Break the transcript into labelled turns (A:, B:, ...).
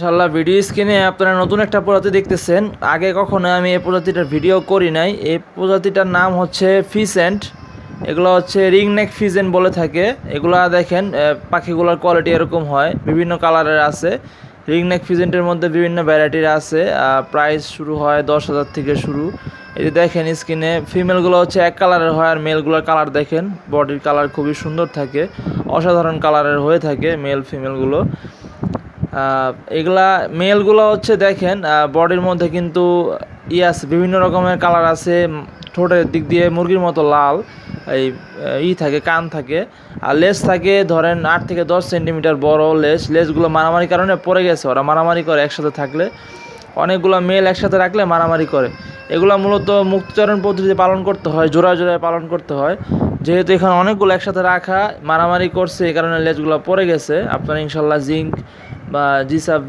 A: মাশাআল্লাহ, ভিডিও স্ক্রিনে আপনারা নতুন একটা প্রজাতি দেখতেছেন। আগে কখনো আমি এই প্রজাতিটার ভিডিও করি নাই। এই প্রজাতিটার নাম হচ্ছে ফিসেন্ট। এগুলো হচ্ছে রিংনেক ফিজেন্ট বলে থাকে। এগুলা দেখেন পাখিগুলোর কোয়ালিটি এরকম হয়, বিভিন্ন কালারের আছে। রিংনেক ফিজেন্টের মধ্যে বিভিন্ন ভ্যারাইটির আছে। প্রাইস শুরু হয় 10,000 থেকে শুরু। এই যে দেখেন স্ক্রিনে, ফিমেলগুলো হচ্ছে এক কালারের হয়, আর মেলগুলোর কালার দেখেন, বডির কালার খুবই সুন্দর থাকে, অসাধারণ কালারের হয়ে থাকে মেল ফিমেলগুলো। এগুলা মেলগুলো হচ্ছে দেখেন বডির মধ্যে কিন্তু আছে, বিভিন্ন রকমের কালার আছে। ঠোঁটের দিক দিয়ে মুরগির মতো লাল থাকে, কান থাকে, আর লেজ থাকে ধরেন 8 থেকে 10 সেন্টিমিটার বড় লেজগুলো মারামারির কারণে পড়ে গেছে। ওরা মারামারি করে একসাথে থাকলে, অনেকগুলো মেল একসাথে রাখলে মারামারি করে। এগুলো মূলত মুক্তচরণ পদ্ধতিতে পালন করতে হয়, জোড়ায় জোড়ায় পালন করতে হয়। যেহেতু এখানে অনেকগুলো একসাথে রাখা, মারামারি করছে, এই কারণে লেজগুলো পড়ে গেছে। আপনারা ইনশাল্লাহ জিঙ্ক বা জিসাব